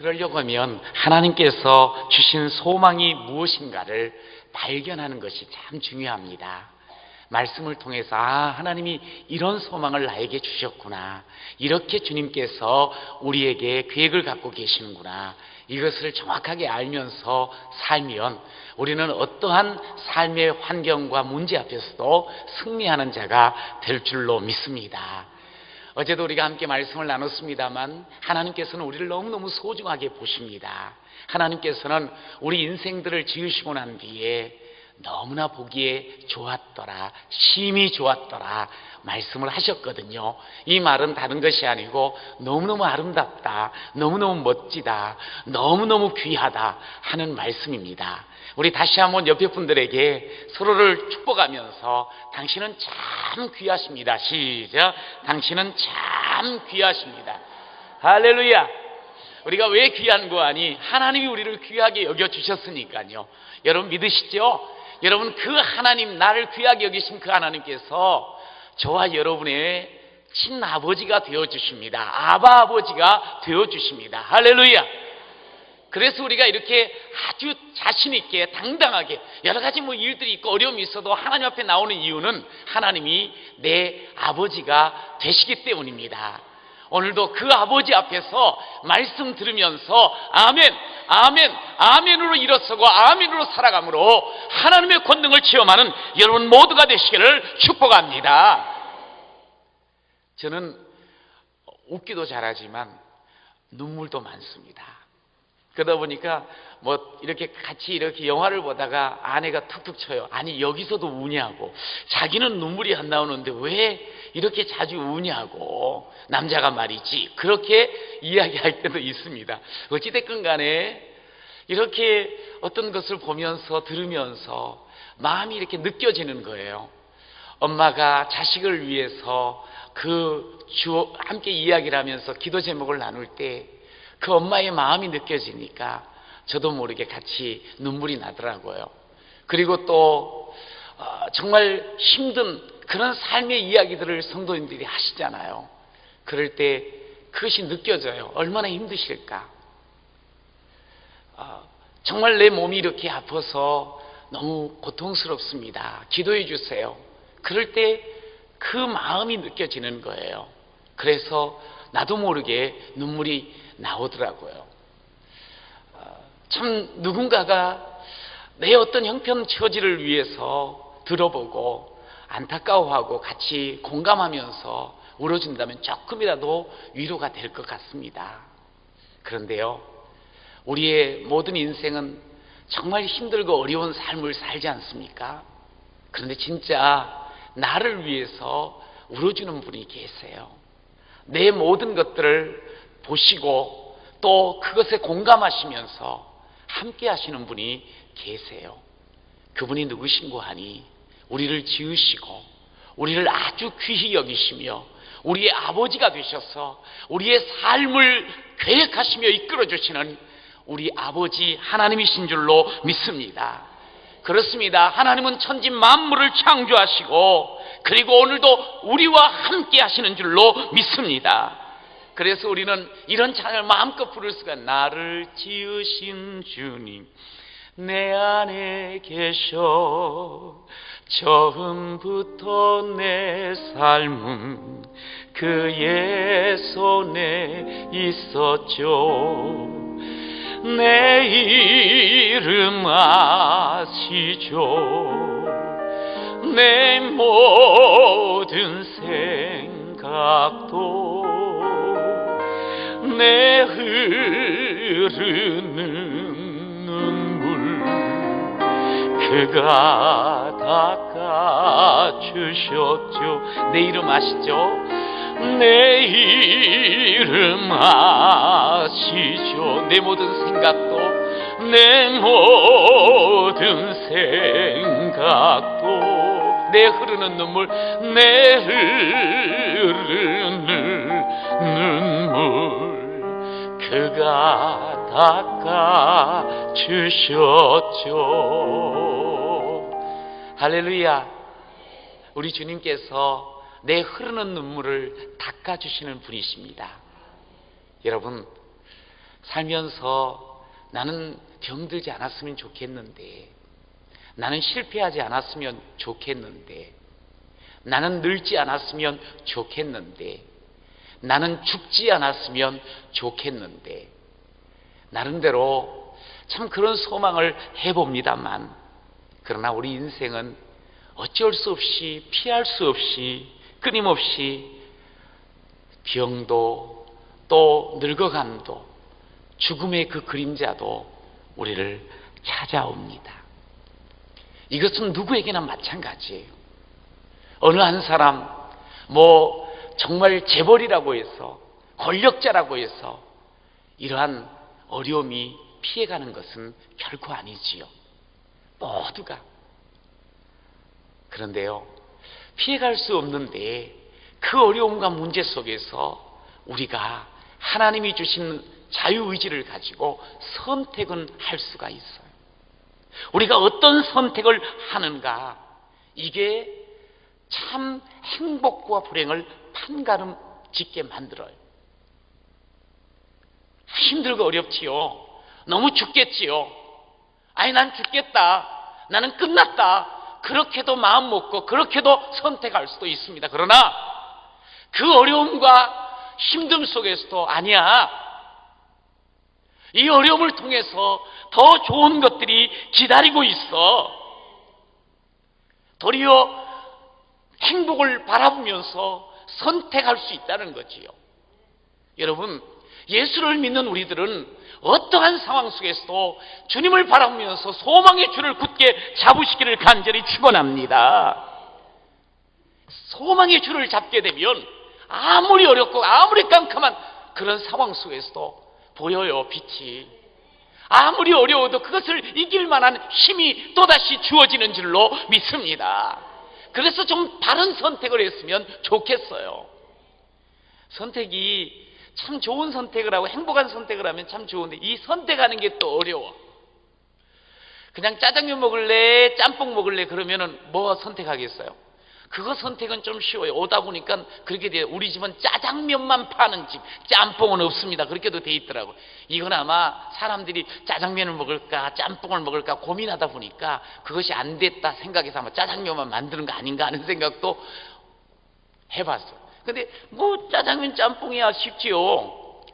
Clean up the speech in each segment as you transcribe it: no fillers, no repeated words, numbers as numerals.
그러려고 하면 하나님께서 주신 소망이 무엇인가를 발견하는 것이 참 중요합니다. 말씀을 통해서 하나님이 이런 소망을 나에게 주셨구나, 이렇게 주님께서 우리에게 계획을 갖고 계시는구나, 이것을 정확하게 알면서 살면 우리는 어떠한 삶의 환경과 문제 앞에서도 승리하는 자가 될 줄로 믿습니다. 어제도 우리가 함께 말씀을 나눴습니다만 하나님께서는 우리를 너무너무 소중하게 보십니다. 하나님께서는 우리 인생들을 지으시고 난 뒤에 너무나 보기에 좋았더라, 심히 좋았더라 말씀을 하셨거든요. 이 말은 다른 것이 아니고 너무너무 아름답다, 너무너무 멋지다, 너무너무 귀하다 하는 말씀입니다. 우리 다시 한번 옆에 분들에게 서로를 축복하면서 당신은 참 귀하십니다. 시작. 당신은 참 귀하십니다. 할렐루야. 우리가 왜 귀한 거 아니? 하나님이 우리를 귀하게 여겨주셨으니까요. 여러분 믿으시죠? 여러분, 그 하나님, 나를 귀하게 여기신 그 하나님께서 저와 여러분의 친아버지가 되어주십니다. 아바 아버지가 되어주십니다. 할렐루야. 그래서 우리가 이렇게 아주 자신있게 당당하게 여러 가지 일들이 있고 어려움이 있어도 하나님 앞에 나오는 이유는 하나님이 내 아버지가 되시기 때문입니다. 오늘도 그 아버지 앞에서 말씀 들으면서 아멘, 아멘, 아멘으로 일어서고 아멘으로 살아감으로 하나님의 권능을 체험하는 여러분 모두가 되시기를 축복합니다. 저는 웃기도 잘하지만 눈물도 많습니다. 그러다 보니까 이렇게 같이 이렇게 영화를 보다가 아내가 툭툭 쳐요. 아니, 여기서도 우냐고. 자기는 눈물이 안 나오는데 왜 이렇게 자주 우냐고. 남자가 말이지. 그렇게 이야기할 때도 있습니다. 어찌됐건 간에 이렇게 어떤 것을 보면서 들으면서 마음이 이렇게 느껴지는 거예요. 엄마가 자식을 위해서 함께 이야기를 하면서 기도 제목을 나눌 때 그 엄마의 마음이 느껴지니까 저도 모르게 같이 눈물이 나더라고요. 그리고 또 정말 힘든 그런 삶의 이야기들을 성도님들이 하시잖아요. 그럴 때 그것이 느껴져요. 얼마나 힘드실까. 정말 내 몸이 이렇게 아파서 너무 고통스럽습니다. 기도해 주세요. 그럴 때 그 마음이 느껴지는 거예요. 그래서 나도 모르게 눈물이 나오더라고요. 참 누군가가 내 어떤 형편처지를 위해서 들어보고 안타까워하고 같이 공감하면서 울어준다면 조금이라도 위로가 될 것 같습니다. 그런데요, 우리의 모든 인생은 정말 힘들고 어려운 삶을 살지 않습니까? 그런데 진짜 나를 위해서 울어주는 분이 계세요. 내 모든 것들을 보시고 또 그것에 공감하시면서 함께 하시는 분이 계세요. 그분이 누구신고 하니 우리를 지으시고 우리를 아주 귀히 여기시며 우리의 아버지가 되셔서 우리의 삶을 계획하시며 이끌어주시는 우리 아버지 하나님이신 줄로 믿습니다. 그렇습니다. 하나님은 천지 만물을 창조하시고 그리고 오늘도 우리와 함께 하시는 줄로 믿습니다. 그래서 우리는 이런 찬양을 마음껏 부를 수가, 나를 지으신 주님 내 안에 계셔, 처음부터 내 삶은 그의 손에 있었죠. 내 이름 아시죠. 내 모든 생각도 내 흐르는 눈물 그가 닦아주셨죠. 내 이름 아시죠? 내 이름 아시죠. 내 모든 생각도 내 모든 생각도 내 흐르는 눈물 내 흐르는 눈물 그가 닦아주셨죠. 할렐루야. 우리 주님께서 내 흐르는 눈물을 닦아주시는 분이십니다. 여러분, 살면서 나는 병들지 않았으면 좋겠는데, 나는 실패하지 않았으면 좋겠는데, 나는 늙지 않았으면 좋겠는데, 나는 죽지 않았으면 좋겠는데, 나름대로 참 그런 소망을 해봅니다만, 그러나 우리 인생은 어쩔 수 없이, 피할 수 없이, 끊임없이 병도 또 늙어감도 죽음의 그 그림자도 우리를 찾아옵니다. 이것은 누구에게나 마찬가지예요. 어느 한 사람, 정말 재벌이라고 해서, 권력자라고 해서 이러한 어려움이 피해가는 것은 결코 아니지요. 모두가. 그런데요, 피해갈 수 없는데 그 어려움과 문제 속에서 우리가 하나님이 주신 자유의지를 가지고 선택은 할 수가 있어요. 우리가 어떤 선택을 하는가, 이게 참 행복과 불행을 판가름 짓게 만들어요. 힘들고 어렵지요. 너무 죽겠지요. 아니, 난 죽겠다, 나는 끝났다, 그렇게도 마음 먹고 그렇게도 선택할 수도 있습니다. 그러나 그 어려움과 힘듦 속에서도 아니야, 이 어려움을 통해서 더 좋은 것들이 기다리고 있어, 도리어 행복을 바라보면서 선택할 수 있다는 거지요. 여러분, 예수를 믿는 우리들은 어떠한 상황 속에서도 주님을 바라보면서 소망의 줄을 굳게 잡으시기를 간절히 축원합니다. 소망의 줄을 잡게 되면 아무리 어렵고 아무리 깜깜한 그런 상황 속에서도 보여요, 빛이. 아무리 어려워도 그것을 이길 만한 힘이 또다시 주어지는 줄로 믿습니다. 그래서 좀 다른 선택을 했으면 좋겠어요. 선택이 참 좋은 선택을 하고 행복한 선택을 하면 참 좋은데, 이 선택하는 게 또 어려워. 그냥 짜장면 먹을래, 짬뽕 먹을래 그러면은 뭐 선택하겠어요? 그거 선택은 좀 쉬워요. 오다 보니까 그렇게 돼요. 우리 집은 짜장면만 파는 집, 짬뽕은 없습니다, 그렇게도 돼 있더라고요. 이건 아마 사람들이 짜장면을 먹을까 짬뽕을 먹을까 고민하다 보니까 그것이 안 됐다 생각해서 아마 짜장면만 만드는 거 아닌가 하는 생각도 해봤어요. 근데 짜장면 짬뽕이야 쉽지요.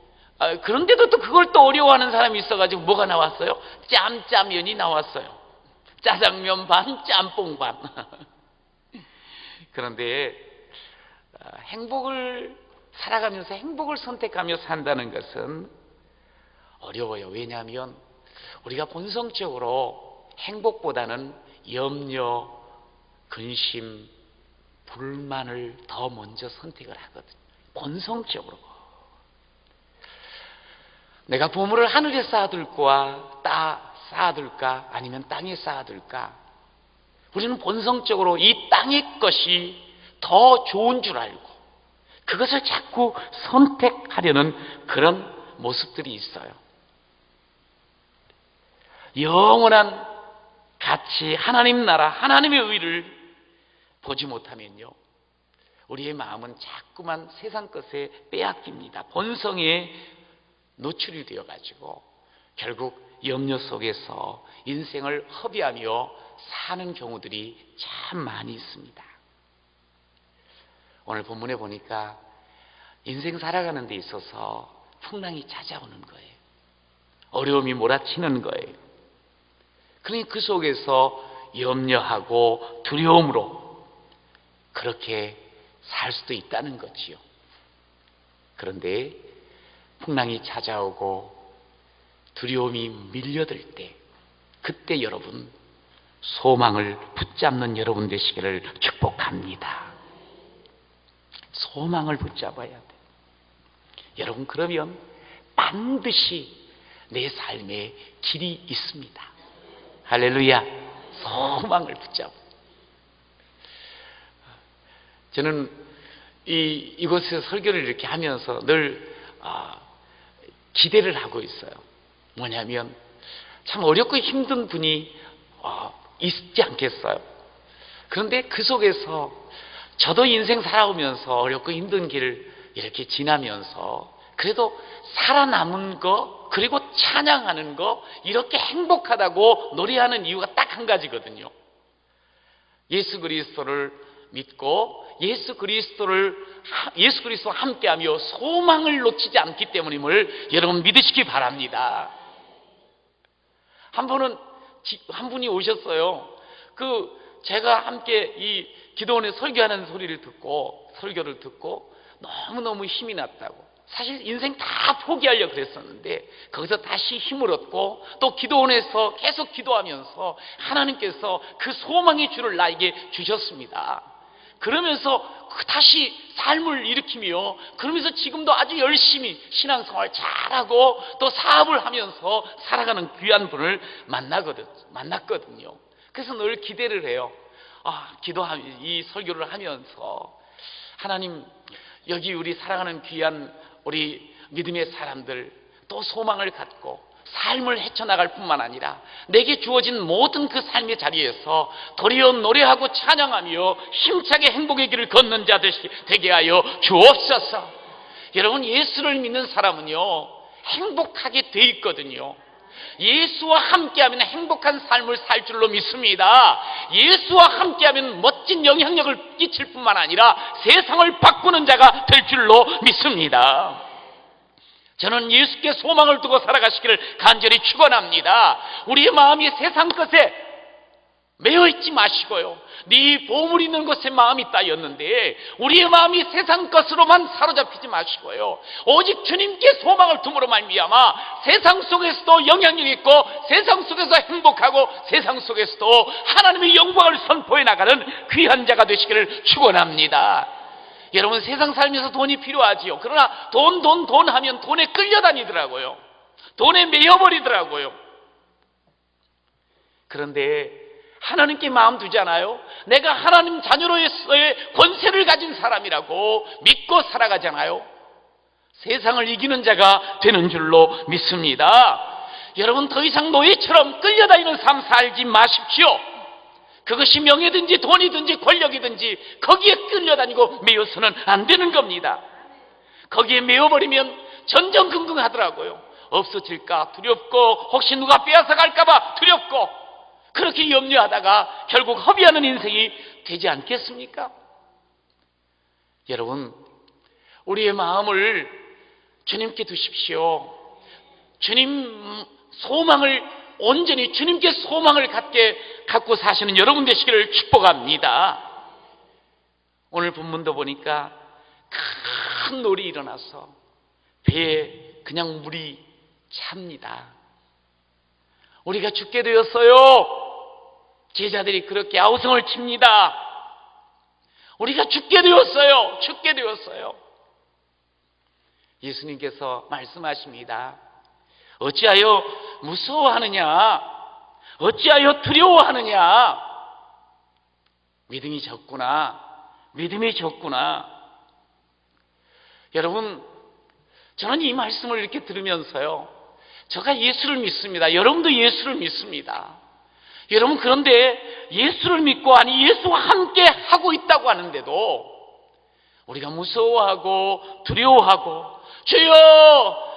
그런데도 또 그걸 또 어려워하는 사람이 있어가지고 뭐가 나왔어요? 짬짜면이 나왔어요. 짜장면 반, 짬뽕 반. 그런데 행복을 살아가면서 행복을 선택하며 산다는 것은 어려워요. 왜냐하면 우리가 본성적으로 행복보다는 염려, 근심, 불만을 더 먼저 선택을 하거든요. 본성적으로. 내가 보물을 하늘에 쌓아둘까 아니면 땅에 쌓아둘까? 우리는 본성적으로 이 땅의 것이 더 좋은 줄 알고 그것을 자꾸 선택하려는 그런 모습들이 있어요. 영원한 가치, 하나님 나라, 하나님의 의를 보지 못하면요, 우리의 마음은 자꾸만 세상 것에 빼앗깁니다. 본성에 노출이 되어가지고 결국 염려 속에서 인생을 허비하며 사는 경우들이 참 많이 있습니다. 오늘 본문에 보니까 인생 살아가는 데 있어서 풍랑이 찾아오는 거예요. 어려움이 몰아치는 거예요. 그러니 그 속에서 염려하고 두려움으로 그렇게 살 수도 있다는 거지요. 그런데 풍랑이 찾아오고 두려움이 밀려들 때, 그때 여러분 소망을 붙잡는 여러분 되시기를 축복합니다. 소망을 붙잡아야 돼. 여러분, 그러면 반드시 내 삶에 길이 있습니다. 할렐루야. 소망을 붙잡아. 저는 이곳에서 설교를 이렇게 하면서 늘 기대를 하고 있어요. 뭐냐면 참 어렵고 힘든 분이 있지 않겠어요? 그런데 그 속에서 저도 인생 살아오면서 어렵고 힘든 길을 이렇게 지나면서 그래도 살아남은 거, 그리고 찬양하는 거, 이렇게 행복하다고 노래하는 이유가 딱 한 가지거든요. 예수 그리스도를 믿고 예수 그리스도와 함께하며 소망을 놓치지 않기 때문임을 여러분 믿으시기 바랍니다. 한 분이 오셨어요. 제가 함께 이 기도원에 설교하는 설교를 듣고 너무너무 힘이 났다고. 사실 인생 다 포기하려고 그랬었는데 거기서 다시 힘을 얻고 또 기도원에서 계속 기도하면서 하나님께서 그 소망의 줄을 나에게 주셨습니다. 그러면서 다시 삶을 일으키며, 그러면서 지금도 아주 열심히 신앙생활 잘하고 또 사업을 하면서 살아가는 귀한 분을 만났거든요. 그래서 늘 기대를 해요. 이 설교를 하면서 하나님, 여기 우리 사랑하는 귀한 우리 믿음의 사람들 또 소망을 갖고 삶을 헤쳐나갈 뿐만 아니라 내게 주어진 모든 그 삶의 자리에서 도리어 노래하고 찬양하며 힘차게 행복의 길을 걷는 자들 되게 하여 주옵소서. 여러분, 예수를 믿는 사람은요 행복하게 돼 있거든요. 예수와 함께하면 행복한 삶을 살 줄로 믿습니다. 예수와 함께하면 멋진 영향력을 끼칠 뿐만 아니라 세상을 바꾸는 자가 될 줄로 믿습니다. 저는 예수께 소망을 두고 살아가시기를 간절히 축원합니다. 우리의 마음이 세상 것에 매여 있지 마시고요, 네 보물 있는 곳에 마음이 있다였는데 우리의 마음이 세상 것으로만 사로잡히지 마시고요, 오직 주님께 소망을 둠으로 말미암아 세상 속에서도 영향력 있고 세상 속에서 행복하고 세상 속에서도 하나님의 영광을 선포해 나가는 귀한 자가 되시기를 축원합니다. 여러분, 세상 살면서 돈이 필요하지요. 그러나 돈 하면 돈에 끌려다니더라고요. 돈에 매여버리더라고요. 그런데 하나님께 마음 두잖아요. 내가 하나님 자녀로서의 권세를 가진 사람이라고 믿고 살아가잖아요. 세상을 이기는 자가 되는 줄로 믿습니다. 여러분, 더 이상 노예처럼 끌려다니는 삶 살지 마십시오. 그것이 명예든지 돈이든지 권력이든지 거기에 끌려다니고 매여서는 안 되는 겁니다. 거기에 매여버리면 전전긍긍하더라고요. 없어질까 두렵고 혹시 누가 빼앗아갈까 봐 두렵고, 그렇게 염려하다가 결국 허비하는 인생이 되지 않겠습니까? 여러분, 우리의 마음을 주님께 두십시오. 주님 소망을 온전히 주님께 소망을 갖고 사시는 여러분 되시기를 축복합니다. 오늘 본문도 보니까 큰 놀이 일어나서 배에 그냥 물이 찹니다. 우리가 죽게 되었어요. 제자들이 그렇게 아우성을 칩니다. 우리가 죽게 되었어요. 죽게 되었어요. 예수님께서 말씀하십니다. 어찌하여 무서워하느냐? 어찌하여 두려워하느냐? 믿음이 적구나. 믿음이 적구나. 여러분, 저는 이 말씀을 이렇게 들으면서요, 제가 예수를 믿습니다. 여러분도 예수를 믿습니다. 여러분, 그런데 예수를 믿고 예수와 함께 하고 있다고 하는데도 우리가 무서워하고 두려워하고 주여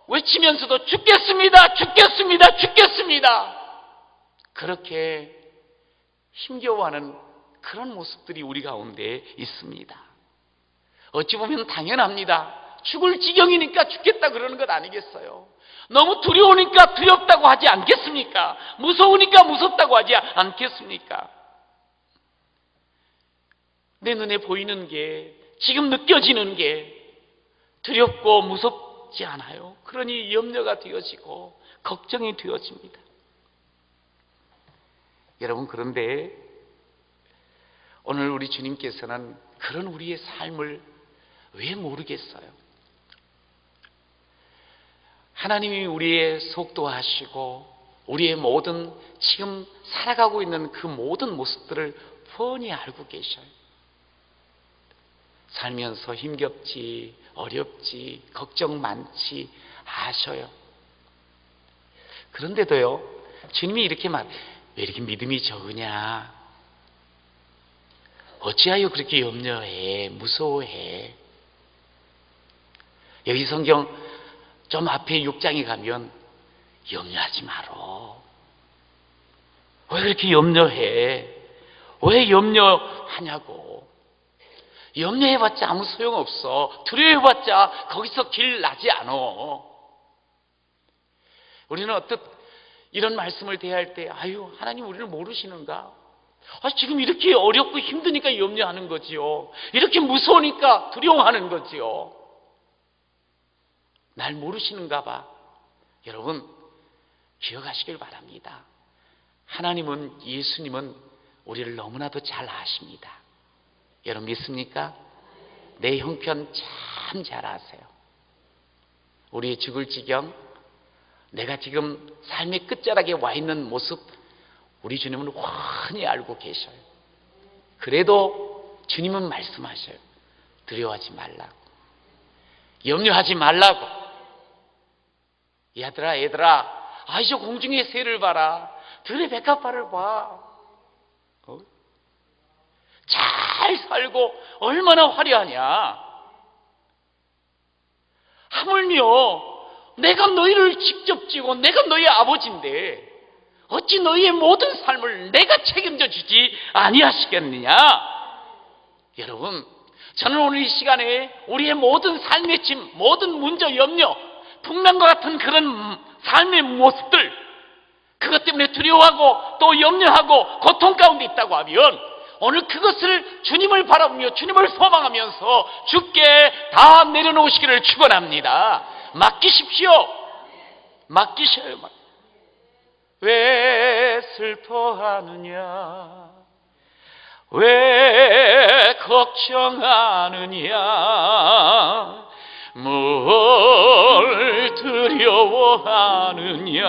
외치면서도 죽겠습니다, 죽겠습니다, 죽겠습니다, 그렇게 힘겨워하는 그런 모습들이 우리 가운데 있습니다. 어찌 보면 당연합니다. 죽을 지경이니까 죽겠다 그러는 것 아니겠어요? 너무 두려우니까 두렵다고 하지 않겠습니까? 무서우니까 무섭다고 하지 않겠습니까? 내 눈에 보이는 게, 지금 느껴지는 게 두렵고 무섭지 않아요. 그러니 염려가 되어지고 걱정이 되어집니다. 여러분, 그런데 오늘 우리 주님께서는 그런 우리의 삶을 왜 모르겠어요? 하나님이 우리의 속도하시고 우리의 모든 지금 살아가고 있는 그 모든 모습들을 뻔히 알고 계셔요. 살면서 힘겹지, 어렵지, 걱정 많지 아셔요. 그런데도요, 주님이 이렇게 왜 이렇게 믿음이 적으냐? 어찌하여 그렇게 염려해, 무서워해? 여기 성경 좀 앞에 6장에 가면 염려하지 마라. 왜 그렇게 염려해? 왜 염려하냐고. 염려해봤자 아무 소용없어. 두려워해봤자 거기서 길 나지 않아. 우리는 어떻게 이런 말씀을 대할 때 아유 하나님 우리를 모르시는가? 지금 이렇게 어렵고 힘드니까 염려하는 거지요. 이렇게 무서우니까 두려워하는 거지요. 날 모르시는가 봐. 여러분 기억하시길 바랍니다. 하나님은, 예수님은 우리를 너무나도 잘 아십니다. 여러분 믿습니까? 내 형편 참 잘 아세요. 우리 죽을 지경, 내가 지금 삶의 끝자락에 와 있는 모습 우리 주님은 훤히 알고 계셔요. 그래도 주님은 말씀하셔요. 두려워하지 말라고, 염려하지 말라고. 얘들아 저 공중의 새를 봐라. 들의 백합화를 봐. 잘 살고 얼마나 화려하냐. 하물며 내가 너희를 직접 지고 내가 너희 아버지인데 어찌 너희의 모든 삶을 내가 책임져 주지 아니하시겠느냐. 여러분 저는 오늘 이 시간에 우리의 모든 삶의 짐, 모든 문제, 염려, 풍랑과 같은 그런 삶의 모습들, 그것 때문에 두려워하고 또 염려하고 고통 가운데 있다고 하면 오늘 그것을 주님을 바라보며 주님을 소망하면서 주께 다 내려놓으시기를 축원합니다. 맡기십시오. 맡기셔요. 왜 슬퍼하느냐, 왜 걱정하느냐, 뭘 두려워하느냐,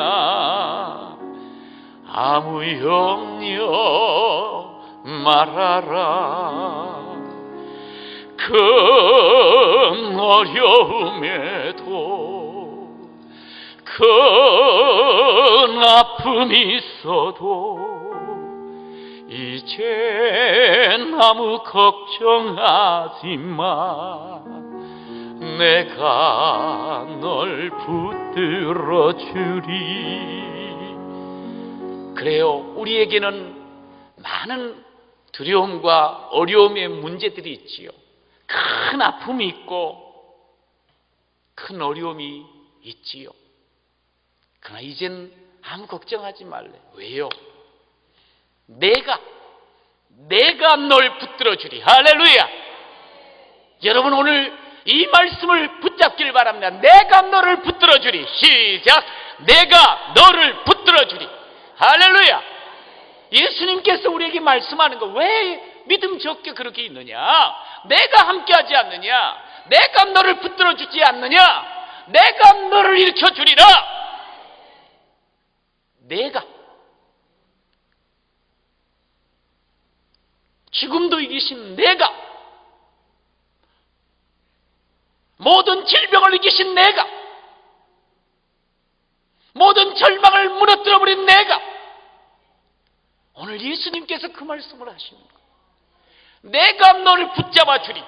아무 염려 말아라. 큰 어려움에도 큰 아픔이 있어도 이젠 아무 걱정하지 마. 내가 널 붙들어 주리. 그래요, 우리에게는 많은 두려움과 어려움의 문제들이 있지요. 큰 아픔이 있고 큰 어려움이 있지요. 그러나 이젠 아무 걱정하지 말래. 왜요? 내가 널 붙들어 주리. 할렐루야. 여러분 오늘 이 말씀을 붙잡길 바랍니다. 내가 너를 붙들어 주리. 시작. 내가 너를 붙들어 주리. 할렐루야. 예수님께서 우리에게 말씀하는 거 왜 믿음 적게 그렇게 있느냐? 내가 함께하지 않느냐? 내가 너를 붙들어 주지 않느냐? 내가 너를 일으켜 주리라. 내가 죽음도 이기신 내가, 모든 질병을 이기신 내가, 모든 절망을 무너뜨려버린 내가, 오늘 예수님께서 그 말씀을 하시는 거예요. 내가 너를 붙잡아 주리.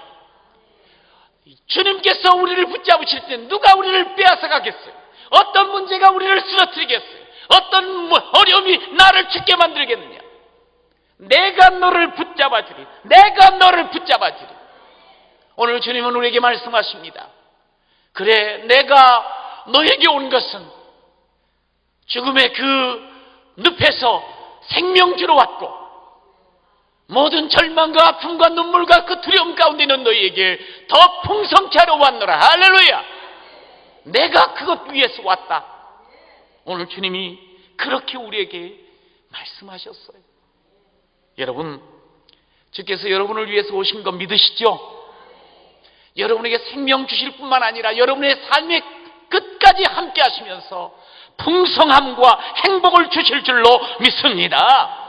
주님께서 우리를 붙잡으실 때 누가 우리를 빼앗아 가겠어요? 어떤 문제가 우리를 쓰러뜨리겠어요? 어떤 어려움이 나를 죽게 만들겠느냐? 내가 너를 붙잡아 주리. 내가 너를 붙잡아 주리. 오늘 주님은 우리에게 말씀하십니다. 그래, 내가 너에게 온 것은 죽음의 그 늪에서 생명주로 왔고 모든 절망과 아픔과 눈물과 그 두려움 가운데 있는 너희에게 더 풍성케 하러 왔노라. 할렐루야. 내가 그것 위해서 왔다. 오늘 주님이 그렇게 우리에게 말씀하셨어요. 여러분, 주께서 여러분을 위해서 오신 거 믿으시죠? 여러분에게 생명 주실 뿐만 아니라 여러분의 삶의 끝까지 함께 하시면서 풍성함과 행복을 주실 줄로 믿습니다.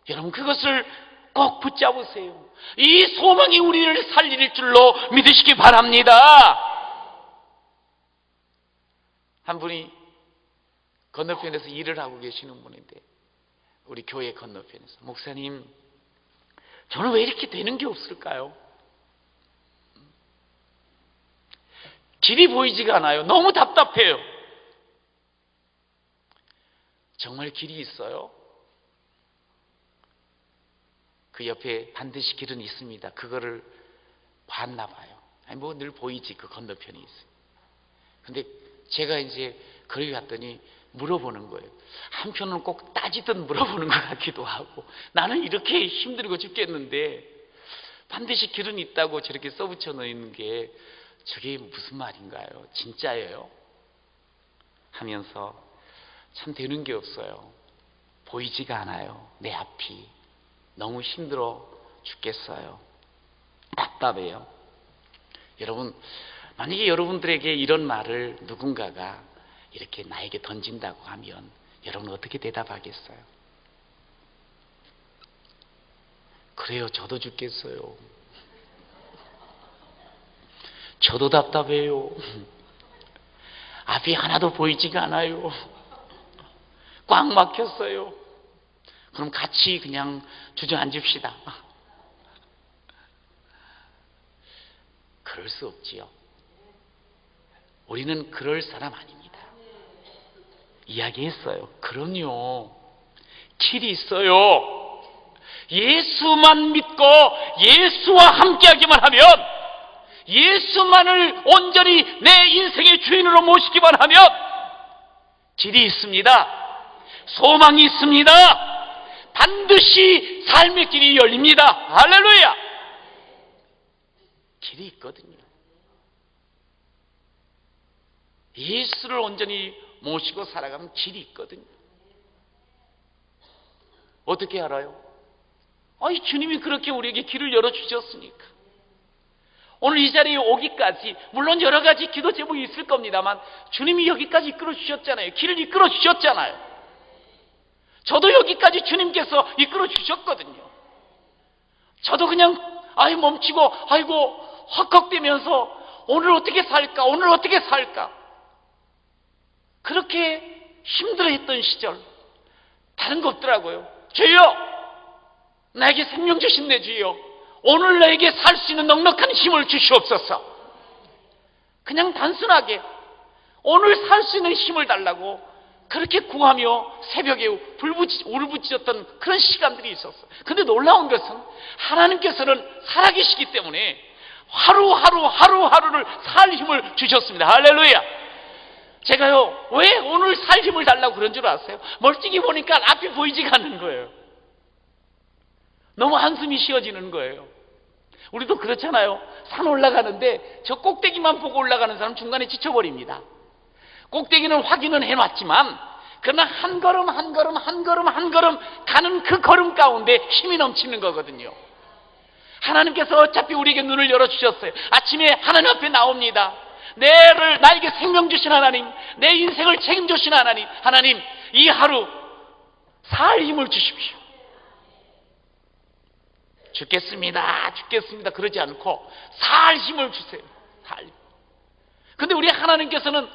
여러분 그것을 꼭 붙잡으세요. 이 소망이 우리를 살릴 줄로 믿으시기 바랍니다. 한 분이 건너편에서 일을 하고 계시는 분인데 우리 교회 건너편에서, 목사님 저는 왜 이렇게 되는 게 없을까요? 길이 보이지가 않아요. 너무 답답해요. 정말 길이 있어요? 그 옆에 반드시 길은 있습니다. 그거를 봤나 봐요. 아니 뭐 늘 보이지, 그 건너편이 있어요. 근데 제가 이제 거기 갔더니 물어보는 거예요. 한편은 꼭 따지듯 물어보는 것 같기도 하고, 나는 이렇게 힘들고 죽겠는데 반드시 길은 있다고 저렇게 써붙여 놓는 게 저게 무슨 말인가요? 진짜예요? 하면서 참 되는 게 없어요. 보이지가 않아요. 내 앞이 너무 힘들어 죽겠어요. 답답해요. 여러분, 만약에 여러분들에게 이런 말을 누군가가 이렇게 나에게 던진다고 하면 여러분 어떻게 대답하겠어요? 그래요, 저도 죽겠어요. 저도 답답해요. 앞이 하나도 보이지가 않아요. 꽉 막혔어요. 그럼 같이 그냥 주저앉읍시다. 그럴 수 없지요. 우리는 그럴 사람 아닙니다. 이야기했어요. 그럼요. 길이 있어요. 예수만 믿고 예수와 함께하기만 하면, 예수만을 온전히 내 인생의 주인으로 모시기만 하면 길이 있습니다. 소망이 있습니다. 반드시 삶의 길이 열립니다. 할렐루야! 길이 있거든요. 예수를 온전히 모시고 살아가면 길이 있거든요. 어떻게 알아요? 아니, 주님이 그렇게 우리에게 길을 열어주셨으니까. 오늘 이 자리에 오기까지 물론 여러 가지 기도 제목이 있을 겁니다만 주님이 여기까지 이끌어 주셨잖아요. 길을 이끌어 주셨잖아요. 저도 여기까지 주님께서 이끌어 주셨거든요. 저도 그냥 멈추고 헉헉대면서 오늘 어떻게 살까, 오늘 어떻게 살까, 그렇게 힘들어했던 시절 다른 거 없더라고요. 주여, 나에게 생명 주신 내 주여, 오늘 나에게 살 수 있는 넉넉한 힘을 주시옵소서. 그냥 단순하게 오늘 살 수 있는 힘을 달라고 그렇게 구하며 새벽에 울부짖었던 그런 시간들이 있었어요. 근데 놀라운 것은 하나님께서는 살아계시기 때문에 하루하루를 살 힘을 주셨습니다. 할렐루야! 제가요, 왜 오늘 살 힘을 달라고 그런 줄 아세요? 멀찍이 보니까 앞이 보이지가 않는 거예요. 너무 한숨이 쉬어지는 거예요. 우리도 그렇잖아요. 산 올라가는데 저 꼭대기만 보고 올라가는 사람 중간에 지쳐버립니다. 꼭대기는 확인은 해놨지만 그러나 한 걸음 가는 그 걸음 가운데 힘이 넘치는 거거든요. 하나님께서 어차피 우리에게 눈을 열어주셨어요. 아침에 하나님 앞에 나옵니다. 나에게 생명 주신 하나님, 내 인생을 책임주신 하나님, 하나님, 이 하루 살 힘을 주십시오. 죽겠습니다 그러지 않고 살 힘을 주세요. 근데 우리 하나님께서는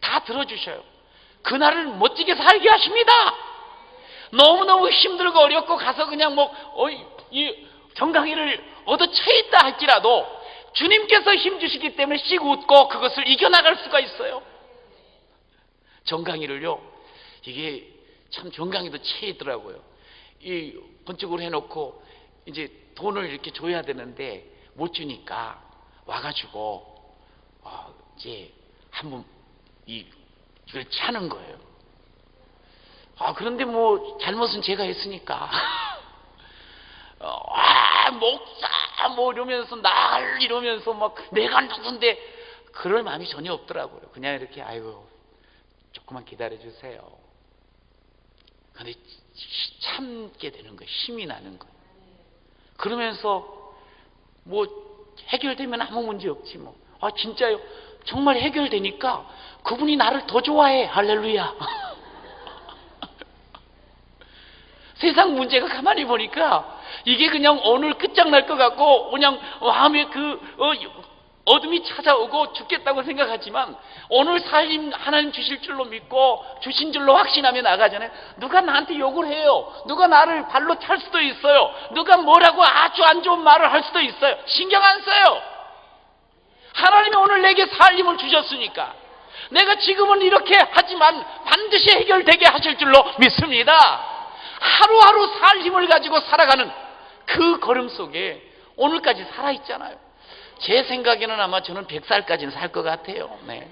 다 들어주셔요. 그날을 멋지게 살게 하십니다. 너무너무 힘들고 어렵고 가서 그냥 이 정강이를 얻어 처했다 할지라도 주님께서 힘주시기 때문에 씩 웃고 그것을 이겨나갈 수가 있어요. 정강이를요, 이게 참 정강이도 체이더라고요. 이 번쩍으로 해놓고 이제 돈을 이렇게 줘야 되는데 못 주니까 와가지고 이제 한번 이걸 차는 거예요. 그런데 잘못은 제가 했으니까 목사 이러면서 이러면서 막 내가 누군데 그럴 마음이 전혀 없더라고요. 그냥 이렇게 조금만 기다려주세요. 근데 참게 되는 거예요. 힘이 나는 거예요. 그러면서 해결되면 아무 문제 없지 진짜요? 정말 해결되니까 그분이 나를 더 좋아해. 할렐루야. 세상 문제가 가만히 보니까 이게 그냥 오늘 끝장날 것 같고 그냥 마음에 어둠이 찾아오고 죽겠다고 생각하지만 오늘 살림 하나님 주실 줄로 믿고 주신 줄로 확신하며 나가잖아요. 누가 나한테 욕을 해요. 누가 나를 발로 찰 수도 있어요. 누가 뭐라고 아주 안 좋은 말을 할 수도 있어요. 신경 안 써요. 하나님이 오늘 내게 살림을 주셨으니까 내가 지금은 이렇게 하지만 반드시 해결되게 하실 줄로 믿습니다. 하루하루 살림을 가지고 살아가는 그 걸음 속에 오늘까지 살아있잖아요. 제 생각에는 아마 저는 100살까지는 살 것 같아요. 네.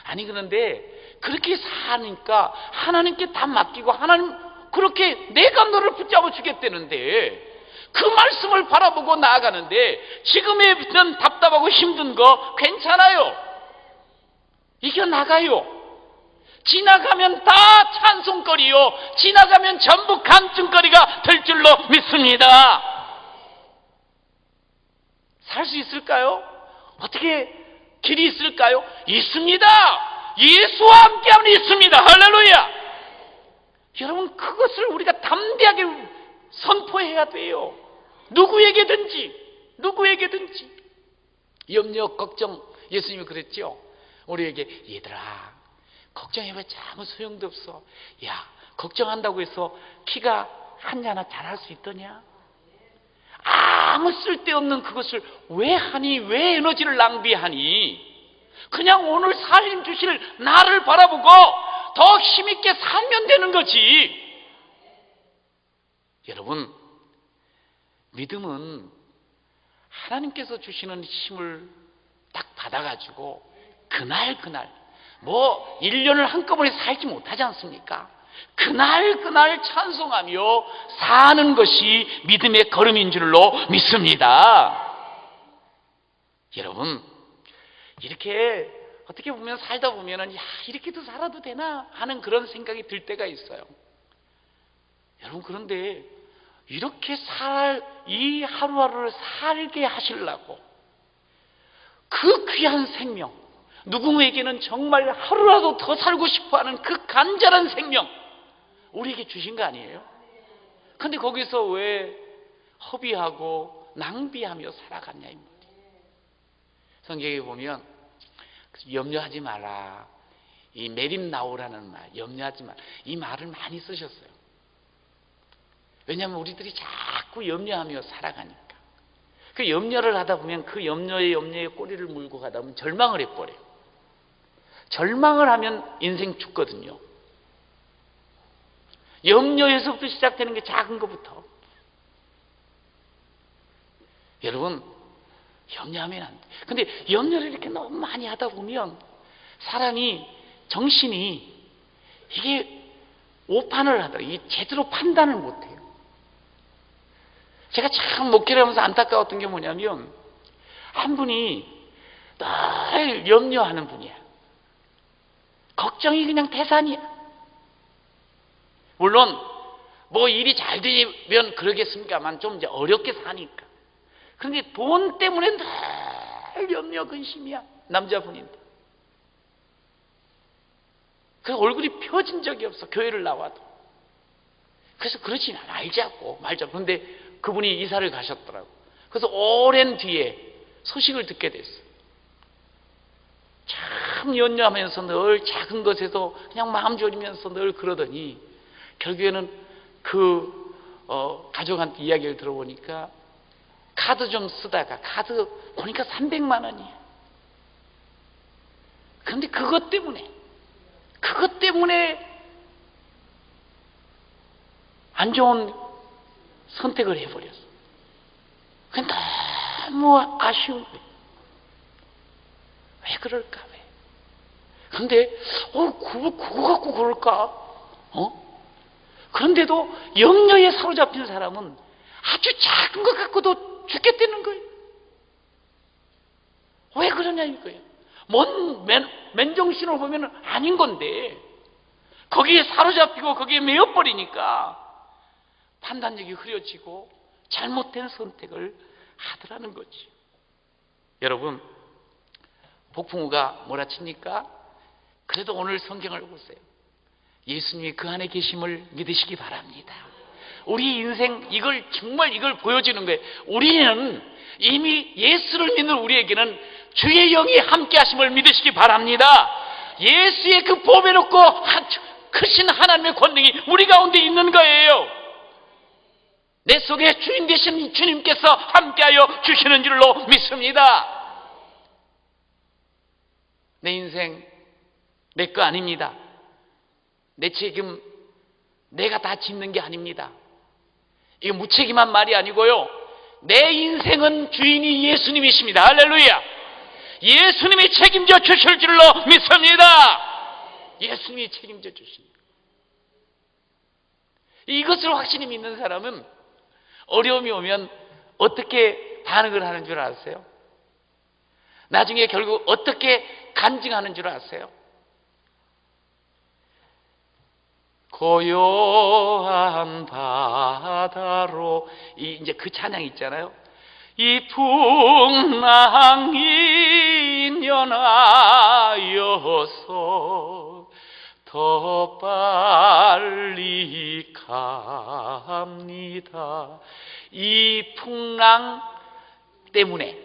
아니 그런데 그렇게 사니까 하나님께 다 맡기고 하나님 그렇게 내가 너를 붙잡아 주겠다는데 그 말씀을 바라보고 나아가는데 지금의 답답하고 힘든 거 괜찮아요. 이겨나가요. 지나가면 다 찬송거리요. 지나가면 전부 간증거리가 될 줄로 믿습니다. 살 수 있을까요? 어떻게 길이 있을까요? 있습니다. 예수와 함께하면 있습니다. 할렐루야. 여러분 그것을 우리가 담대하게 선포해야 돼요. 누구에게든지 염려 걱정 예수님이 그랬죠. 우리에게 얘들아 걱정해봤자 아무 소용도 없어. 야 걱정한다고 해서 키가 한 자나 자랄 수 있더냐? 아무 쓸데없는 그것을 왜 하니? 왜 에너지를 낭비하니? 그냥 오늘 살림 주실 나를 바라보고 더 힘있게 살면 되는 거지. 여러분 믿음은 하나님께서 주시는 힘을 딱 받아가지고 그날 뭐 1년을 한꺼번에 살지 못하지 않습니까? 그날 찬송하며 사는 것이 믿음의 걸음인 줄로 믿습니다. 여러분 이렇게 어떻게 보면 살다 보면은 야 이렇게도 살아도 되나 하는 그런 생각이 들 때가 있어요. 여러분 그런데 이렇게 이 하루하루를 살게 하시려고 그 귀한 생명 누구에게는 정말 하루라도 더 살고 싶어하는 그 간절한 생명 우리에게 주신 거 아니에요? 근데 거기서 왜 허비하고 낭비하며 살아갔냐 이 말이에요. 성경에 보면 염려하지 마라 이 메림나오라는 말 염려하지 마라 이 말을 많이 쓰셨어요. 왜냐하면 우리들이 자꾸 염려하며 살아가니까 그 염려를 하다 보면 그 염려에 꼬리를 물고 가다 보면 절망을 해버려요. 절망을 하면 인생 죽거든요. 염려에서부터 시작되는 게 작은 것부터. 여러분 염려하면 안 돼. 근데 염려를 이렇게 너무 많이 하다 보면 사람이 정신이 이게 오판을 하더라고요. 이게 제대로 판단을 못해요. 제가 참 목회를 하면서 안타까웠던 게 뭐냐면 한 분이 늘 염려하는 분이야. 걱정이 그냥 태산이야. 물론 뭐 일이 잘 되면 그러겠습니까만 좀 이제 어렵게 사니까. 그런데 돈 때문에 늘 염려 근심이야. 남자분인데. 그 얼굴이 펴진 적이 없어. 교회를 나와도. 그래서 그러지 말자고. 그런데 그분이 이사를 가셨더라고. 그래서 오랜 뒤에 소식을 듣게 됐어. 참 염려하면서 늘 작은 것에서 그냥 마음 졸이면서 늘 그러더니 결국에는 가족한테 이야기를 들어보니까 카드 좀 쓰다가 카드 보니까 300만 원이야. 그런데 그것 때문에 안 좋은 선택을 해버렸어. 그게 너무 아쉬운 거예요. 왜 그럴까? 왜? 근데 그거 갖고 그럴까? 그런데도 염려에 사로잡힌 사람은 아주 작은 것 갖고도 죽겠다는 거예요. 왜 그러냐 이거예요. 맨정신으로 보면 아닌 건데 거기에 사로잡히고 거기에 매여버리니까 판단력이 흐려지고 잘못된 선택을 하더라는 거지. 여러분 복풍우가 몰아칩니까? 그래도 오늘 성경을 보세요. 예수님이 그 안에 계심을 믿으시기 바랍니다. 우리 인생 정말 이걸 보여주는 거예요. 우리는 이미 예수를 믿는 우리에게는 주의 영이 함께 하심을 믿으시기 바랍니다. 예수의 그 보배 놓고 크신 하나님의 권능이 우리 가운데 있는 거예요. 내 속에 주인 되신 주님께서 함께하여 주시는 줄로 믿습니다. 내 인생 내 거 아닙니다. 내 책임 내가 다 짚는 게 아닙니다. 이거 무책임한 말이 아니고요, 내 인생은 주인이 예수님이십니다. 할렐루야. 예수님이 책임져 주실 줄로 믿습니다. 예수님이 책임져 주십니다. 이것을 확실히 믿는 사람은 어려움이 오면 어떻게 반응을 하는 줄 아세요? 나중에 결국 어떻게 간증하는 줄 아세요? 고요한 바다로, 이제 그 찬양 있잖아요. 이 풍랑이 연하여서 더 빨리 갑니다. 이 풍랑 때문에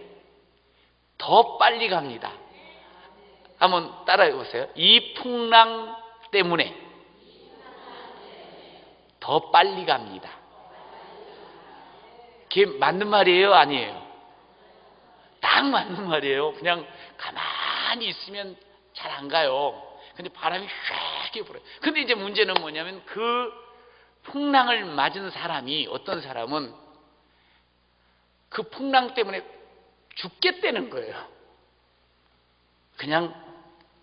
더 빨리 갑니다. 한번 따라해 보세요. 이 풍랑 때문에 더 빨리 갑니다. 그게 맞는 말이에요? 아니에요? 딱 맞는 말이에요. 그냥 가만히 있으면 잘 안 가요. 근데 바람이 휘게 불어요. 근데 이제 문제는 뭐냐면 그 풍랑을 맞은 사람이, 어떤 사람은 그 풍랑 때문에 죽겠다는 거예요. 그냥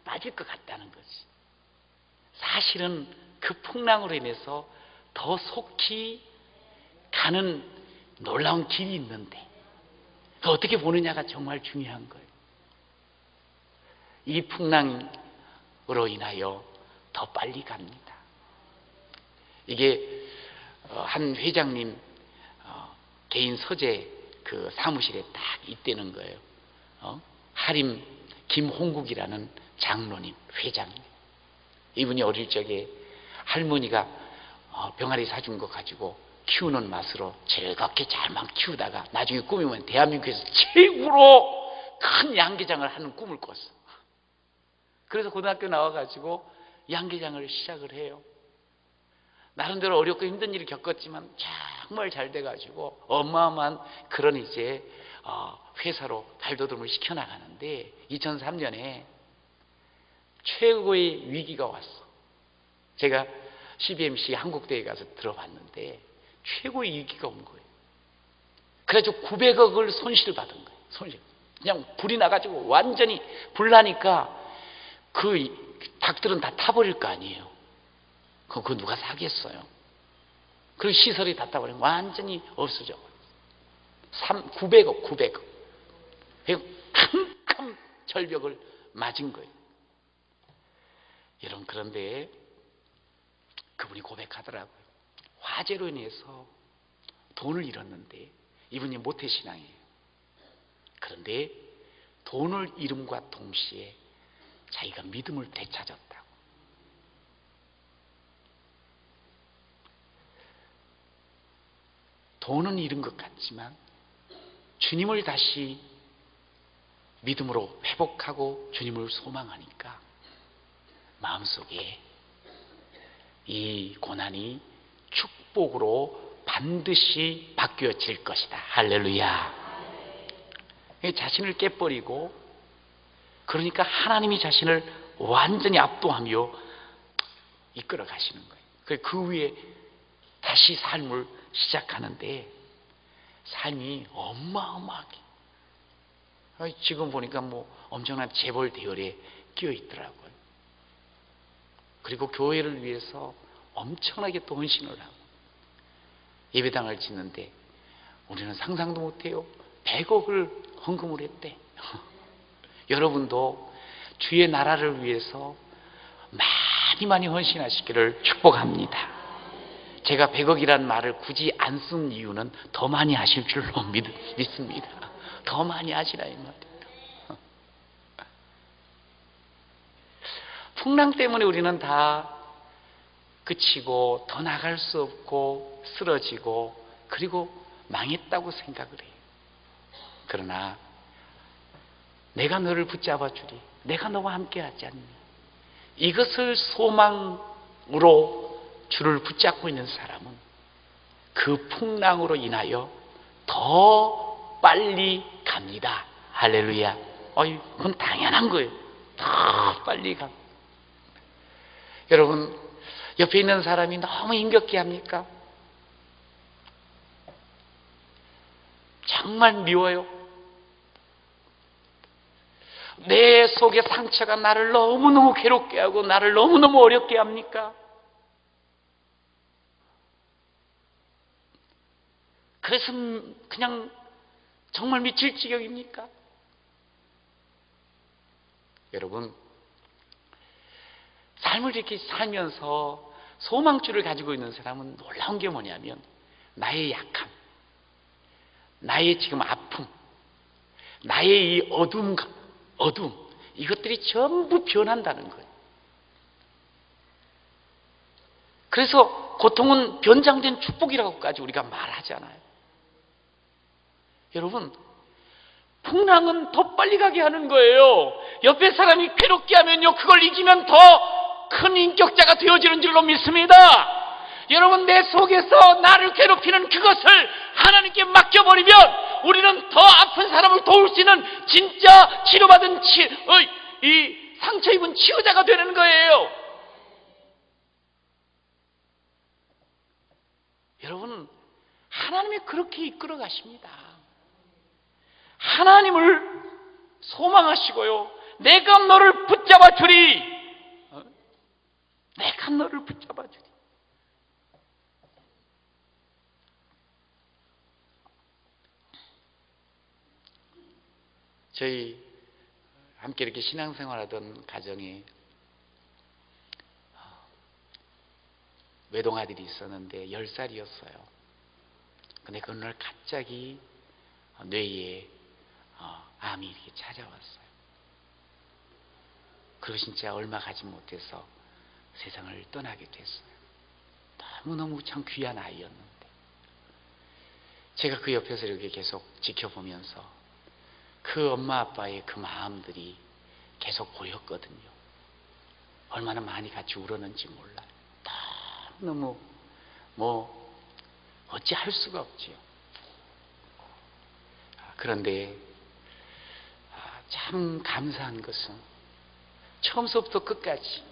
빠질 것 같다는 거지. 사실은 그 풍랑으로 인해서 더 속히 가는 놀라운 길이 있는데, 그 어떻게 보느냐가 정말 중요한 거예요. 이 풍랑으로 인하여 더 빨리 갑니다. 이게 한 회장님 개인 서재 그 사무실에 딱 있다는 거예요. 하림 김홍국이라는 장로님, 회장님. 이분이 어릴 적에 할머니가 병아리 사준 거 가지고 키우는 맛으로 즐겁게 잘만 키우다가 나중에 꿈이면 대한민국에서 최고로 큰 양계장을 하는 꿈을 꿨어. 그래서 고등학교 나와가지고 양계장을 시작을 해요. 나름대로 어렵고 힘든 일을 겪었지만 정말 잘 돼가지고 어마어마한 그런 이제 회사로 발돋움을 시켜나가는데, 2003년에 최고의 위기가 왔어. 제가 CBMC 한국대회 가서 들어봤는데 최고의 위기가 온 거예요. 그래가지고 900억을 손실을 받은 거예요. 손실. 그냥 불이 나가지고 완전히 불나니까 그 닭들은 다 타버릴 거 아니에요. 그거 누가 사겠어요? 그리고 시설이 다 타버리면 완전히 없어져. 900억. 큰 절벽을 맞은 거예요. 여러분, 그런데 그분이 고백하더라고요. 화재로 인해서 돈을 잃었는데, 이분이 모태신앙이에요. 그런데 돈을 잃음과 동시에 자기가 믿음을 되찾았다고. 돈은 잃은 것 같지만 주님을 다시 믿음으로 회복하고 주님을 소망하니까 마음속에 이 고난이 축복으로 반드시 바뀌어질 것이다. 할렐루야. 자신을 깨버리고, 그러니까 하나님이 자신을 완전히 압도하며 이끌어 가시는 거예요. 그 위에 다시 삶을 시작하는데 삶이 어마어마하게, 지금 보니까 뭐 엄청난 재벌 대열에 끼어 있더라고요. 그리고 교회를 위해서 엄청나게 또 헌신을 하고, 예배당을 짓는데 우리는 상상도 못해요. 100억을 헌금을 했대. 여러분도 주의 나라를 위해서 많이 헌신하시기를 축복합니다. 제가 100억이라는 말을 굳이 안 쓴 이유는 더 많이 하실 줄로 믿습니다. 더 많이 하시라 이 말이에요. 풍랑 때문에 우리는 다 그치고 더 나갈 수 없고 쓰러지고 그리고 망했다고 생각을 해요. 그러나 내가 너를 붙잡아 주리, 내가 너와 함께 하지 않니, 이것을 소망으로 주를 붙잡고 있는 사람은 그 풍랑으로 인하여 더 빨리 갑니다. 할렐루야. 그건 당연한 거예요. 더 빨리 갑니다. 여러분, 옆에 있는 사람이 너무 힘겹게 합니까? 정말 미워요. 내 속의 상처가 나를 너무너무 괴롭게 하고 나를 너무너무 어렵게 합니까? 그래서 그냥 정말 미칠 지경입니까? 여러분, 삶을 이렇게 살면서 소망줄을 가지고 있는 사람은 놀라운 게 뭐냐면 나의 약함, 나의 지금 아픔, 나의 이 어둠, 이것들이 전부 변한다는 거예요. 그래서 고통은 변장된 축복이라고까지 우리가 말하잖아요. 여러분, 풍랑은 더 빨리 가게 하는 거예요. 옆에 사람이 괴롭게 하면요, 그걸 이기면 더 큰 인격자가 되어지는 줄로 믿습니다. 여러분, 내 속에서 나를 괴롭히는 그것을 하나님께 맡겨버리면 우리는 더 아픈 사람을 도울 수 있는 진짜 치료받은 이 상처 입은 치유자가 되는 거예요. 여러분, 하나님이 그렇게 이끌어 가십니다. 하나님을 소망하시고요, 내가 너를 붙잡아 주리. 내가 너를 붙잡아 주리. 저희 함께 이렇게 신앙생활하던 가정에 외동아들이 있었는데 10살이었어요. 근데 그 어느 날 갑자기 뇌에 암이 이렇게 찾아왔어요. 그리고 진짜 얼마 가지 못해서 세상을 떠나게 됐어요. 너무너무 참 귀한 아이였는데 제가 그 옆에서 이렇게 계속 지켜보면서 그 엄마 아빠의 그 마음들이 계속 보였거든요. 얼마나 많이 같이 울었는지 몰라요. 너무 어찌 할 수가 없지요. 그런데 참 감사한 것은 처음서부터 끝까지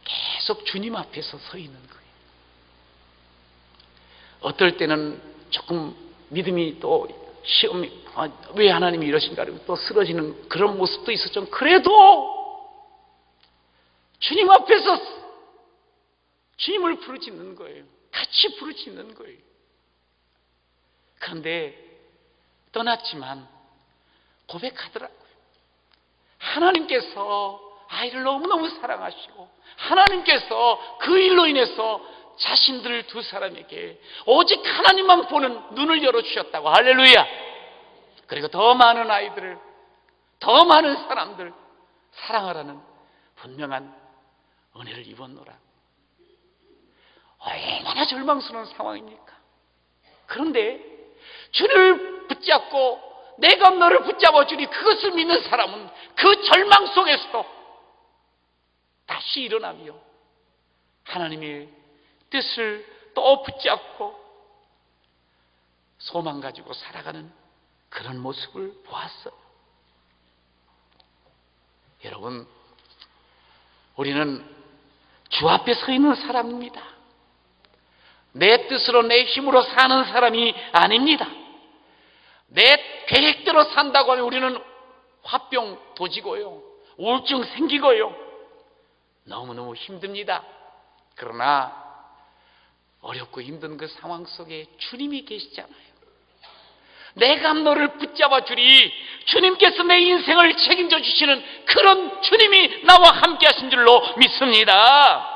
계속 주님 앞에서 서 있는 거예요. 어떨 때는 조금 믿음이 또 시험이 왜 하나님이 이러신가 하고 또 쓰러지는 그런 모습도 있었죠. 그래도 주님 앞에서 주님을 부르짖는 거예요. 같이 부르짖는 거예요. 그런데 떠났지만 고백하더라고요. 하나님께서 아이를 너무너무 사랑하시고 하나님께서 그 일로 인해서 자신들 두 사람에게 오직 하나님만 보는 눈을 열어주셨다고. 할렐루야. 그리고 더 많은 아이들을, 더 많은 사람들 사랑하라는 분명한 은혜를 입었노라. 얼마나 절망스러운 상황입니까? 그런데 주를 붙잡고 내가 너를 붙잡아 주니 그것을 믿는 사람은 그 절망 속에서도 다시 일어나며 하나님의 뜻을 또 붙잡고 소망 가지고 살아가는 그런 모습을 보았어요. 여러분, 우리는 주 앞에 서 있는 사람입니다. 내 뜻으로 내 힘으로 사는 사람이 아닙니다. 내 계획대로 산다고 하면 우리는 화병 도지고요, 우울증 생기고요, 너무너무 힘듭니다. 그러나 어렵고 힘든 그 상황 속에 주님이 계시잖아요. 내가 너를 붙잡아 주리. 주님께서 내 인생을 책임져 주시는 그런 주님이 나와 함께 하신 줄로 믿습니다.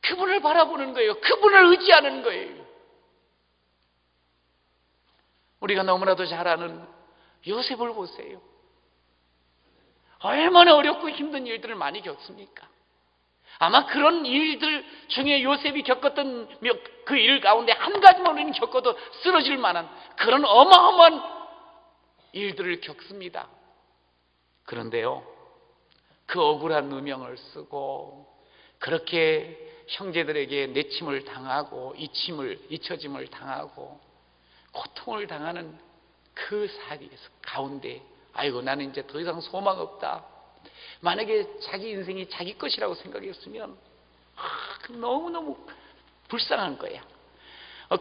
그분을 바라보는 거예요. 그분을 의지하는 거예요. 우리가 너무나도 잘 아는 요셉을 보세요. 얼마나 어렵고 힘든 일들을 많이 겪습니까? 아마 그런 일들 중에 요셉이 겪었던 그 일 가운데 한 가지만 우리는 겪어도 쓰러질 만한 그런 어마어마한 일들을 겪습니다. 그런데요, 그 억울한 누명을 쓰고 그렇게 형제들에게 내침을 당하고 잊혀짐을 당하고 고통을 당하는 그 사리에서 가운데 아이고 나는 이제 더 이상 소망 없다. 만약에 자기 인생이 자기 것이라고 생각했으면 너무너무 불쌍한 거야.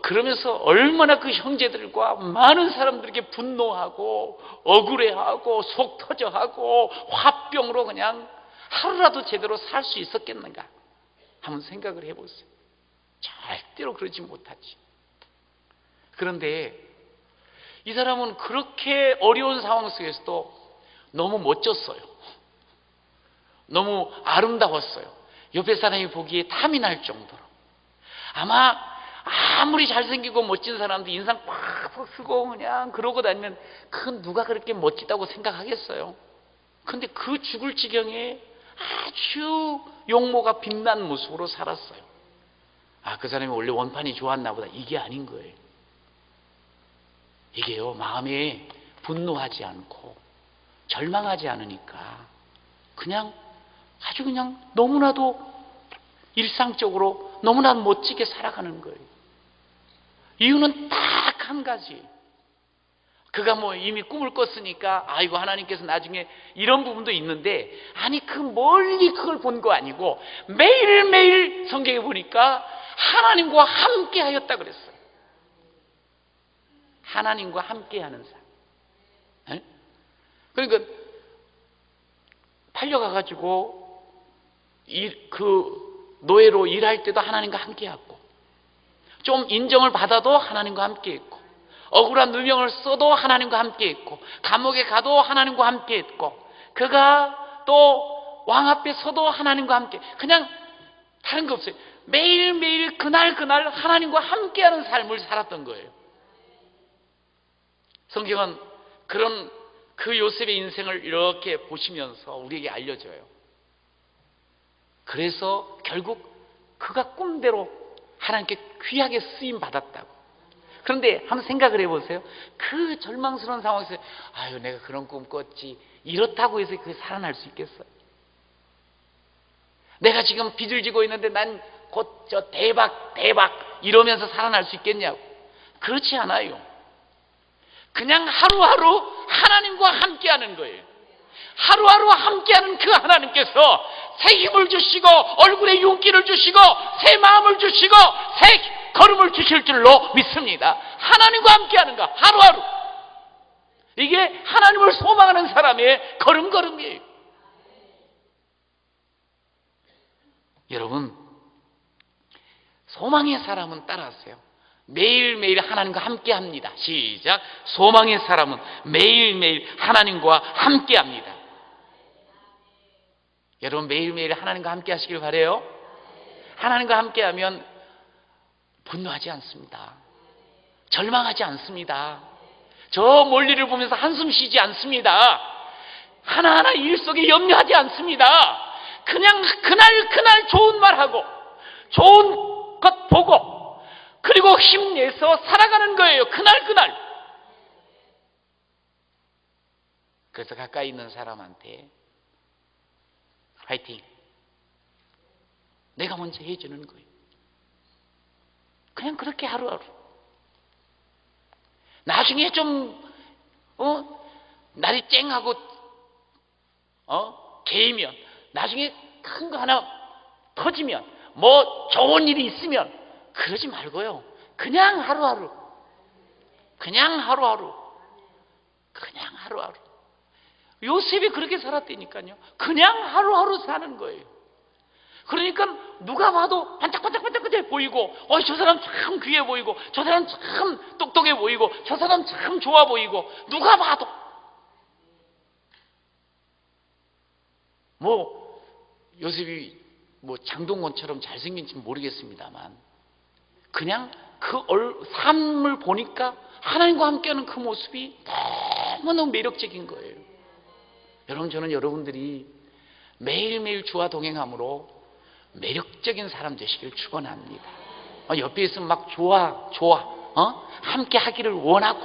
그러면서 얼마나 그 형제들과 많은 사람들에게 분노하고 억울해하고 속 터져하고 화병으로 그냥 하루라도 제대로 살 수 있었겠는가 한번 생각을 해보세요. 절대로 그러지 못하지. 그런데 이 사람은 그렇게 어려운 상황 속에서도 너무 멋졌어요. 너무 아름다웠어요. 옆에 사람이 보기에 탐이 날 정도로. 아마 아무리 잘생기고 멋진 사람도 인상 팍팍 쓰고 그냥 그러고 다니면 그건 누가 그렇게 멋지다고 생각하겠어요. 그런데 그 죽을 지경에 아주 용모가 빛난 모습으로 살았어요. 그 사람이 원래 원판이 좋았나 보다. 이게 아닌 거예요. 이게요, 마음에 분노하지 않고 절망하지 않으니까 그냥 아주 그냥 너무나도 일상적으로 너무나 멋지게 살아가는 거예요. 이유는 딱 한 가지. 그가 뭐 이미 꿈을 꿨으니까 아이고 하나님께서 나중에 이런 부분도 있는데, 아니 그 멀리 그걸 본 거 아니고 매일매일 성경에 보니까 하나님과 함께 하였다 그랬어요. 하나님과 함께 하는 삶. 그러니까 팔려가가지고 그 노예로 일할 때도 하나님과 함께 하고, 좀 인정을 받아도 하나님과 함께 했고, 억울한 누명을 써도 하나님과 함께 했고, 감옥에 가도 하나님과 함께 했고, 그가 또 왕 앞에 서도 하나님과 함께, 그냥 다른 거 없어요. 매일매일 그날 하나님과 함께하는 삶을 살았던 거예요. 성경은 그런 그 요셉의 인생을 이렇게 보시면서 우리에게 알려줘요. 그래서 결국 그가 꿈대로 하나님께 귀하게 쓰임 받았다고. 그런데 한번 생각을 해보세요. 그 절망스러운 상황에서 아유 내가 그런 꿈 꿨지, 이렇다고 해서 그게 살아날 수 있겠어요? 내가 지금 빚을 지고 있는데 난 곧 저 대박 이러면서 살아날 수 있겠냐고. 그렇지 않아요. 그냥 하루하루 하나님과 함께하는 거예요. 하루하루 함께하는 그 하나님께서 새 힘을 주시고 얼굴에 윤기를 주시고 새 마음을 주시고 새 걸음을 주실 줄로 믿습니다. 하나님과 함께하는 거 하루하루. 이게 하나님을 소망하는 사람의 걸음걸음이에요. 여러분, 소망의 사람은 따라하세요. 매일매일 하나님과 함께합니다. 시작. 소망의 사람은 매일매일 하나님과 함께합니다. 여러분 매일매일 하나님과 함께 하시길 바라요. 하나님과 함께하면 분노하지 않습니다. 절망하지 않습니다. 저 멀리를 보면서 한숨 쉬지 않습니다. 하나하나 일 속에 염려하지 않습니다. 그냥 그날 좋은 말하고 좋은 것 보고 그리고 힘내서 살아가는 거예요. 그날. 그래서 가까이 있는 사람한테 화이팅, 내가 먼저 해주는 거예요. 그냥 그렇게 하루하루. 나중에 좀 날이 쨍하고 개이면, 나중에 큰 거 하나 터지면, 뭐 좋은 일이 있으면 그러지 말고요. 그냥 하루하루. 요셉이 그렇게 살았다니까요. 그냥 하루하루 사는 거예요. 그러니까 누가 봐도 반짝반짝 보이고, 저 사람 참 귀해 보이고, 저 사람 참 똑똑해 보이고, 저 사람 참 좋아 보이고, 누가 봐도. 요셉이 장동건처럼 잘생긴지 모르겠습니다만, 그냥 그 삶을 보니까 하나님과 함께하는 그 모습이 너무너무 매력적인 거예요. 여러분, 저는 여러분들이 매일매일 주와 동행함으로 매력적인 사람 되시길 축원합니다. 옆에 있으면 막 좋아 함께 하기를 원하고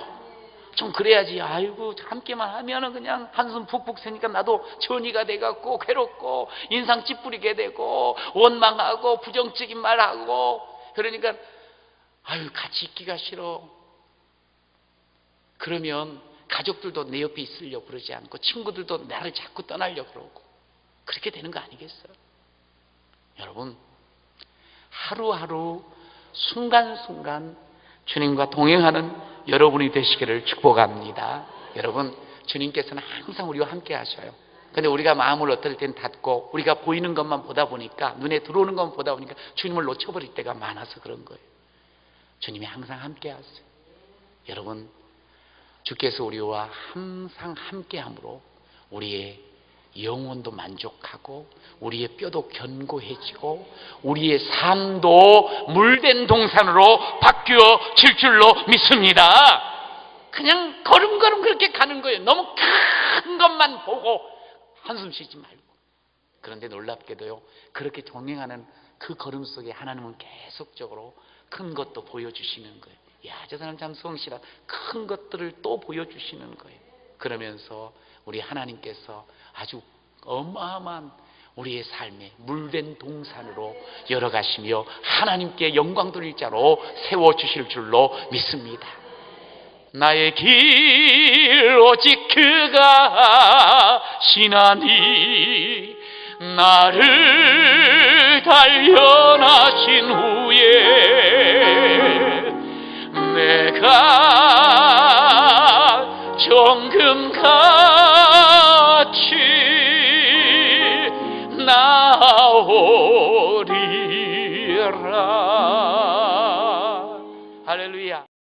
좀 그래야지. 아이고 함께만 하면은 그냥 한숨 푹푹 새니까 나도 전이가 돼갖고 괴롭고 인상 찌푸리게 되고 원망하고 부정적인 말하고 그러니까 아유 같이 있기가 싫어. 그러면 가족들도 내 옆에 있으려고 그러지 않고 친구들도 나를 자꾸 떠나려고 그러고 그렇게 되는 거 아니겠어요? 여러분 하루하루 순간순간 주님과 동행하는 여러분이 되시기를 축복합니다. 여러분 주님께서는 항상 우리와 함께 하셔요. 근데 우리가 마음을 어떨 땐 닫고 우리가 보이는 것만 보다 보니까 눈에 들어오는 것만 보다 보니까 주님을 놓쳐버릴 때가 많아서 그런 거예요. 주님이 항상 함께 하세요. 여러분 주께서 우리와 항상 함께함으로 우리의 영혼도 만족하고 우리의 뼈도 견고해지고 우리의 삶도 물된 동산으로 바뀌어질 줄로 믿습니다. 그냥 걸음걸음 그렇게 가는 거예요. 너무 큰 것만 보고 한숨 쉬지 말고. 그런데 놀랍게도요 그렇게 동행하는 그 걸음 속에 하나님은 계속적으로 큰 것도 보여주시는 거예요. 야, 저 사람 참 성실하다. 큰 것들을 또 보여주시는 거예요. 그러면서 우리 하나님께서 아주 어마어마한 우리의 삶에 물된 동산으로 열어가시며 하나님께 영광 돌릴 자로 세워주실 줄로 믿습니다. 나의 길 오직 그가 시나니 나를 단련하신 후